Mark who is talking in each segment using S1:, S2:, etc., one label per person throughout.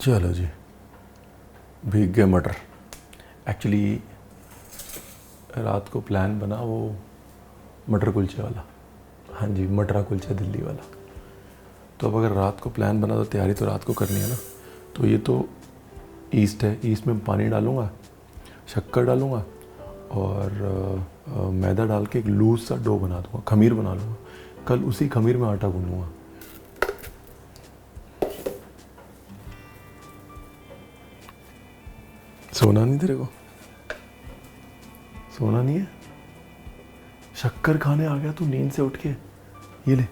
S1: चलो जी, भीग गए मटर। एक्चुअली रात को प्लान बना वो मटर कुलचे वाला। हाँ जी, मटरा कुलचा दिल्ली वाला। तो अब अगर रात को प्लान बना तो तैयारी तो रात को करनी है ना। तो ये तो ईस्ट है, ईस्ट में पानी डालूँगा, शक्कर डालूँगा और मैदा डाल के एक लूज सा डो बना दूँगा, खमीर बना लूँगा। कल उसी खमीर में आटा गूँधूँगा। सोना नहीं तेरे को? सोना नहीं है? शक्कर खाने आ गया तू नींद से उठ के। ये ले।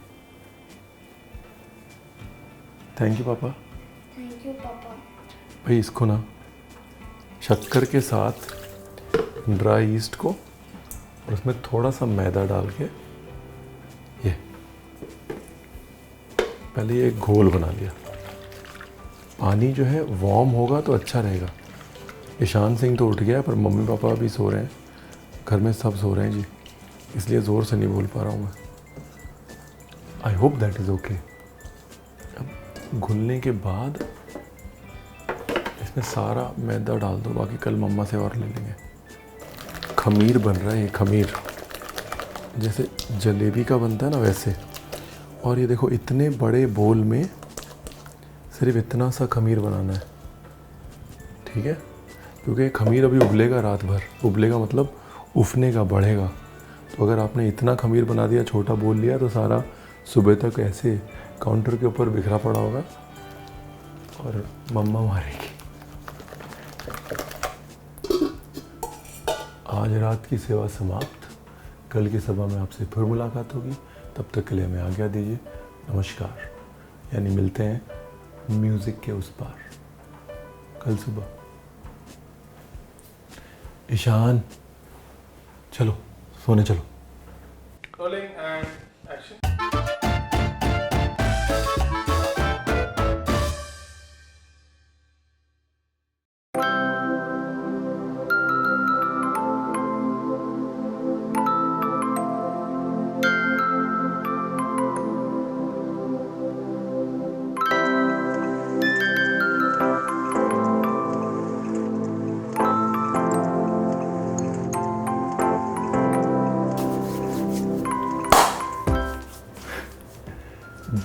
S1: थैंक यू पापा।
S2: थैंक यू पापा।
S1: भाई इसको ना शक्कर के साथ ड्राई ईस्ट को और उसमें थोड़ा सा मैदा डाल के ये पहले ये घोल बना लिया। पानी जो है वार्म होगा तो अच्छा रहेगा। ईशान सिंह तो उठ गया पर मम्मी पापा अभी सो रहे हैं, घर में सब सो रहे हैं जी, इसलिए ज़ोर से नहीं बोल पा रहा हूँ मैं। I hope that is okay. अब घुलने के बाद इसमें सारा मैदा डाल दो, बाकी कल मम्मा से और ले लेंगे। खमीर बन रहा है ये, खमीर जैसे जलेबी का बनता है ना वैसे। और ये देखो इतने बड़े बोल में सिर्फ इतना सा खमीर बनाना है, ठीक है? क्योंकि खमीर अभी उबलेगा, रात भर उबलेगा, मतलब उफने का, बढ़ेगा। तो अगर आपने इतना खमीर बना दिया, छोटा बोल लिया, तो सारा सुबह तक ऐसे काउंटर के ऊपर बिखरा पड़ा होगा और मम्मा मारेगी। आज रात की सेवा समाप्त। कल की सभा में आपसे फिर मुलाकात होगी। तब तक के लिए हमें आज्ञा दीजिए। नमस्कार। यानी मिलते हैं म्यूज़िक के उस पार कल सुबह। ईशान चलो सोने चलो।
S3: Rolling and action.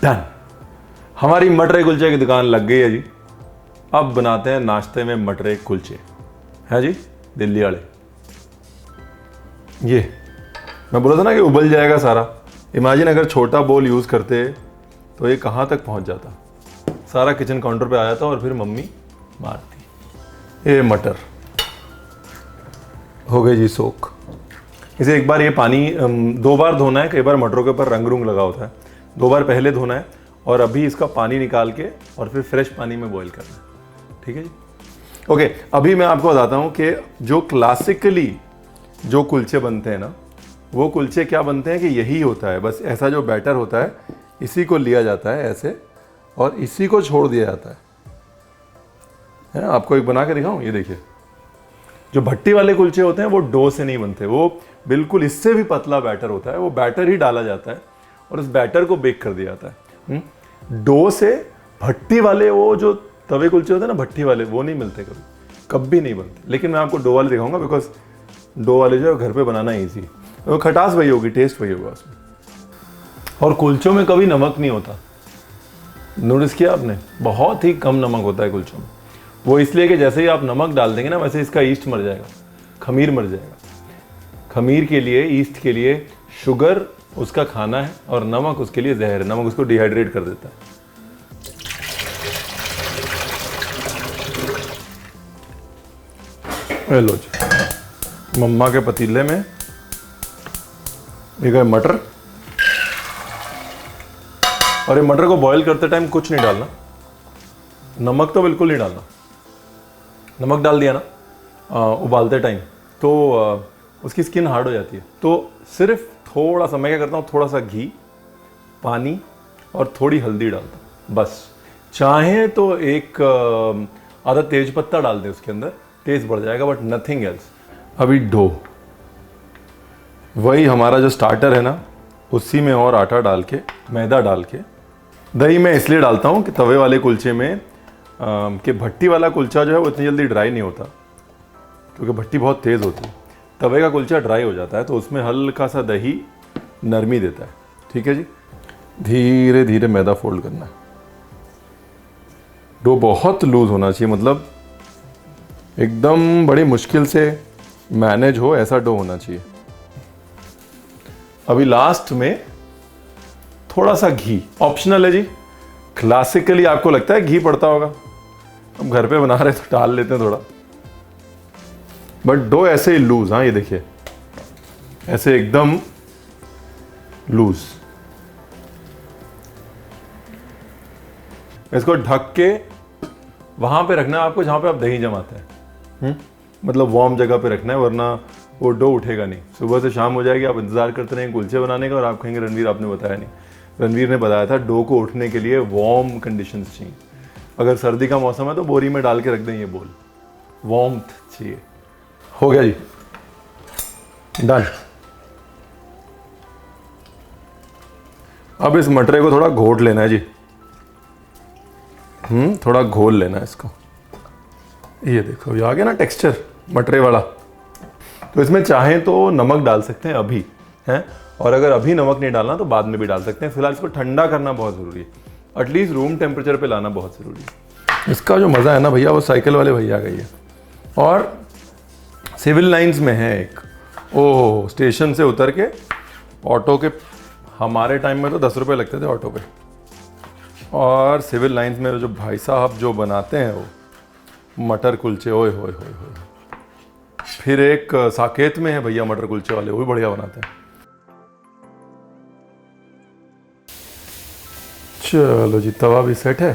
S1: डन। हमारी मटरे कुलचे की दुकान लग गई है जी। अब बनाते हैं नाश्ते में मटरे कुलचे, है जी, दिल्ली वाले। ये मैं बोला था ना कि उबल जाएगा सारा। इमेजिन अगर छोटा बोल यूज़ करते तो ये कहाँ तक पहुँच जाता। सारा किचन काउंटर पे आ जाता और फिर मम्मी मारती। ये मटर हो गए जी सोख। इसे एक बार ये पानी 2 बार धोना है। कई बार मटरों के ऊपर रंग रूंग लगा होता है, 2 बार पहले धोना है और अभी इसका पानी निकाल के और फिर फ्रेश पानी में बॉईल करना है, ठीक है जी। ओके, अभी मैं आपको बताता हूँ कि जो क्लासिकली जो कुलचे बनते हैं ना, वो कुलचे क्या बनते हैं कि यही होता है। बस ऐसा जो बैटर होता है इसी को लिया जाता है ऐसे और इसी को छोड़ दिया जाता है। आपको एक बना के दिखाऊँ, ये देखिए। जो भट्टी वाले कुलचे होते हैं वो डो से नहीं बनते, वो बिल्कुल इससे भी पतला बैटर होता है। वो बैटर ही डाला जाता है और उस बैटर को बेक कर दिया जाता है। डो से भट्टी वाले वो जो तवे कुलचे होते हैं ना, भट्टी वाले, वो नहीं मिलते, कभी नहीं बनते। लेकिन मैं आपको डो वाले दिखाऊंगा बिकॉज डो वाले जो है घर पे बनाना ईजी। वो खटास वही होगी, टेस्ट वही होगा उसमें। और कुलचों में कभी नमक नहीं होता, नोटिस किया आपने? बहुत ही कम नमक होता है कुलचों में। वो इसलिए कि जैसे ही आप नमक डाल देंगे ना, वैसे इसका ईस्ट मर जाएगा, खमीर मर जाएगा। खमीर के लिए, ईस्ट के लिए शुगर उसका खाना है और नमक उसके लिए जहर है। नमक उसको डिहाइड्रेट कर देता है। लो जी, मम्मा के पतीले में ये गए मटर। और ये मटर को बॉईल करते टाइम कुछ नहीं डालना, नमक तो बिल्कुल नहीं डालना। नमक डाल दिया ना उबालते टाइम तो उसकी स्किन हार्ड हो जाती है। तो सिर्फ थोड़ा सा, मैं क्या करता हूँ, थोड़ा सा घी, पानी और थोड़ी हल्दी डालता हूँ बस। चाहे तो एक आधा तेज पत्ता डाल दे उसके अंदर, टेस्ट बढ़ जाएगा, बट नथिंग एल्स। अभी डो, वही हमारा जो स्टार्टर है ना, उसी में और आटा डाल के, मैदा डाल के। दही मैं इसलिए डालता हूँ कि तवे वाले कुलचे में कि भट्टी वाला कुलचा जो है वो इतनी जल्दी ड्राई नहीं होता, क्योंकि भट्टी बहुत तेज़ होती है। तवे का कुलचा ड्राई हो जाता है, तो उसमें हल्का सा दही नरमी देता है। ठीक है जी, धीरे धीरे मैदा फोल्ड करना है। डो बहुत लूज होना चाहिए, मतलब एकदम बड़ी मुश्किल से मैनेज हो ऐसा डो होना चाहिए। अभी लास्ट में थोड़ा सा घी ऑप्शनल है जी। क्लासिकली आपको लगता है घी पड़ता होगा, हम घर पे बना रहे तो डाल लेते हैं थोड़ा, बट डो ऐसे ही लूज। हाँ, ये देखिए ऐसे एकदम लूज। इसको ढक के वहां पे रखना है आपको जहां पे आप दही जमाते हैं। मतलब वार्म जगह पे रखना है, वरना वो डो उठेगा नहीं। सुबह से शाम हो जाएगी, आप इंतजार करते रहेंगे कुलचे बनाने का और आप कहेंगे रणवीर आपने बताया नहीं। रणवीर ने बताया था डो को उठने के लिए वार्म कंडीशंस चाहिए। अगर सर्दी का मौसम है तो बोरी में डाल के रख दें, ये बोल वार्मथ चाहिए। हो गया जी, डन। अब इस मटरे को थोड़ा घोट लेना है जी। थोड़ा घोल लेना है इसको। ये देखो ये आ गया ना टेक्सचर मटरे वाला। तो इसमें चाहें तो नमक डाल सकते हैं अभी, हैं, और अगर अभी नमक नहीं डालना तो बाद में भी डाल सकते हैं। फिलहाल इसको ठंडा करना बहुत ज़रूरी है, एटलीस्ट रूम टेम्परेचर पे लाना बहुत ज़रूरी है। इसका जो मज़ा है ना भैया, वो साइकिल वाले भैया का ही है। और सिविल लाइंस में है एक, ओह, स्टेशन से उतर के ऑटो के, हमारे टाइम में तो 10 रुपये लगते थे ऑटो पे, और सिविल लाइंस में जो भाई साहब जो बनाते हैं वो मटर कुलचे, ओए होए होए होए। फिर एक साकेत में है भैया मटर कुलचे वाले, वो भी बढ़िया बनाते हैं। चलो जी, तवा भी सेट है।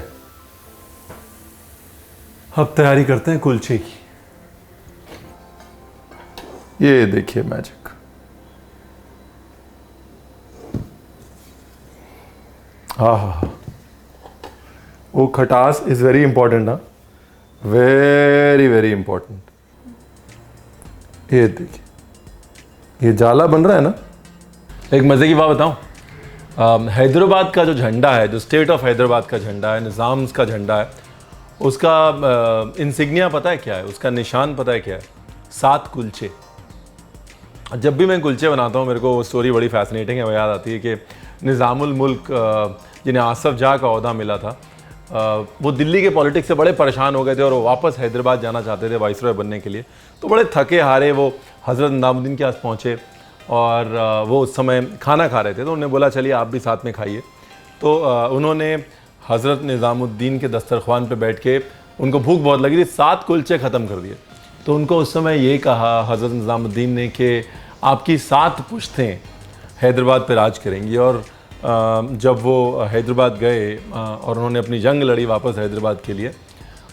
S1: अब तैयारी करते हैं कुलचे की। ये देखिए मैजिक। हाँ हाँ हाँ, वो खटास इज वेरी इंपॉर्टेंट। हाँ, वेरी वेरी इंपॉर्टेंट। ये देखिए, ये जाला बन रहा है ना। एक मज़े की बात बताऊं, हैदराबाद का जो झंडा है, जो स्टेट ऑफ हैदराबाद का झंडा है, निज़ाम्स का झंडा है, उसका इंसिग्निया पता है क्या है? उसका निशान पता है क्या है? 7 कुलचे। जब भी मैं कुलचे बनाता हूँ मेरे को वो स्टोरी बड़ी फैसिनेटिंग है, वो याद आती है कि निज़ामुल मुल्क, जिन्हें आसफ जाह का ओहदा मिला था, वो दिल्ली के पॉलिटिक्स से बड़े परेशान हो गए थे और वो वापस हैदराबाद जाना चाहते थे वाइसरॉय बनने के लिए। तो बड़े थके हारे वो हज़रत निज़ामुद्दीन के पास पहुँचे और वो उस समय खाना खा रहे थे, तो उन्होंने बोला चलिए आप भी साथ में खाइए। तो उन्होंने हज़रत निज़ामुद्दीन के दस्तरख्वान पे बैठ के, उनको भूख बहुत लगी थी, 7 कुलचे ख़त्म कर दिए। तो उनको उस समय ये कहा हज़रत निज़ामुद्दीन ने कि आपकी 7 पुश्तें हैदराबाद पे राज करेंगी। और जब वो हैदराबाद गए और उन्होंने अपनी जंग लड़ी वापस हैदराबाद के लिए,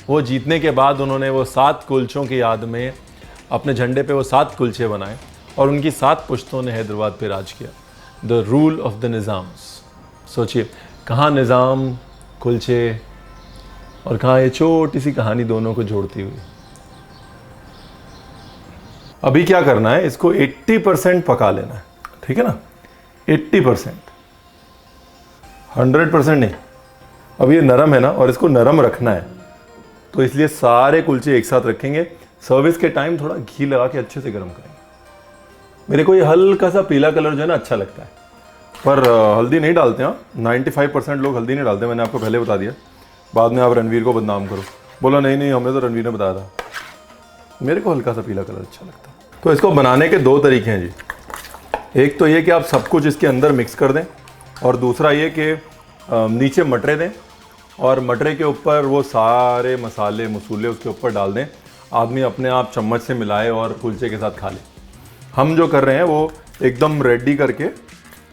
S1: वो जीतने के बाद उन्होंने वो 7 कुलचों की याद में अपने झंडे पे वो 7 कुलचे बनाए और उनकी 7 पुश्तों ने हैदराबाद पे राज किया। The rule of the Nizam's. सोचिए, कहाँ निज़ाम, कुलचे, और कहाँ ये छोटी सी कहानी दोनों को जोड़ती हुई। अभी क्या करना है, इसको 80% पका लेना है, ठीक है ना। 80%, 100% नहीं। अब ये नरम है ना, और इसको नरम रखना है, तो इसलिए सारे कुलचे एक साथ रखेंगे। सर्विस के टाइम थोड़ा घी लगा के अच्छे से गर्म करेंगे। मेरे को ये हल्का सा पीला कलर जो है ना अच्छा लगता है, पर हल्दी नहीं डालते हैं। 95% लोग हल्दी नहीं डालते, मैंने आपको पहले बता दिया। बाद में आप रणवीर को बदनाम करो, बोला नहीं नहीं हमें तो रणवीर ने बताया था। मेरे को हल्का सा पीला कलर अच्छा लगता है। तो इसको बनाने के 2 तरीके हैं जी। एक तो ये कि आप सब कुछ इसके अंदर मिक्स कर दें, और दूसरा ये कि नीचे मटरे दें और मटरे के ऊपर वो सारे मसाले मसूले उसके ऊपर डाल दें। आदमी अपने आप चम्मच से मिलाए और कुलचे के साथ खा ले। हम जो कर रहे हैं वो एकदम रेडी करके,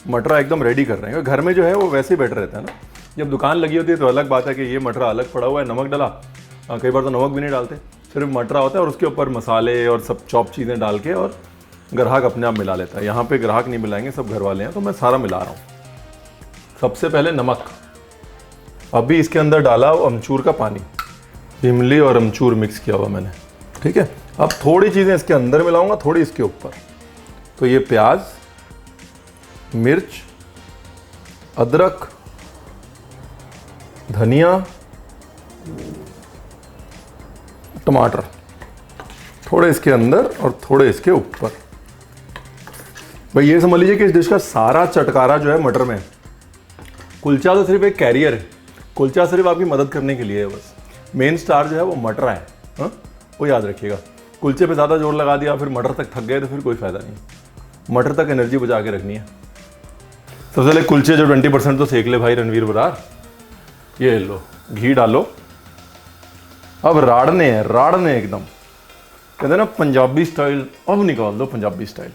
S1: मटरा एकदम रेडी कर रहे हैं। घर में जो है वो वैसे ही बेटर रहता है ना। जब दुकान लगी होती है तो अलग बात है कि ये मटरा अलग पड़ा हुआ है, नमक डाला, कई बार तो नमक भी नहीं डालते, सिर्फ मटरा होता है और उसके ऊपर मसाले और सब चॉप चीज़ें डाल के, और ग्राहक अपने आप मिला लेता है। यहाँ पे ग्राहक नहीं मिलाएंगे, सब घर वाले हैं, तो मैं सारा मिला रहा हूँ। सबसे पहले नमक, अभी इसके अंदर डाला अमचूर का पानी, इमली और अमचूर मिक्स किया हुआ मैंने, ठीक है। अब थोड़ी चीज़ें इसके अंदर मिलाऊंगा, थोड़ी इसके ऊपर। तो ये प्याज, मिर्च, अदरक, धनिया, टमाटर थोड़े इसके अंदर और थोड़े इसके ऊपर। भाई ये समझ लीजिए कि इस डिश का सारा चटकारा जो है मटर में है। कुलचा तो सिर्फ एक कैरियर है, कुलचा सिर्फ आपकी मदद करने के लिए है, बस मेन स्टार जो है वो मटर है। हाँ, वो याद रखिएगा। कुलचे पे ज़्यादा जोर लगा दिया फिर मटर तक थक गए तो फिर कोई फ़ायदा नहीं। मटर तक एनर्जी बचा के रखनी है। सबसे पहले कुलचे जो 20% तो सेक ले भाई रणवीर बरार। ये लो घी डालो, अब राड़ने हैं, राड़ने एकदम, कहते हैं ना पंजाबी स्टाइल, अब निकाल दो पंजाबी स्टाइल।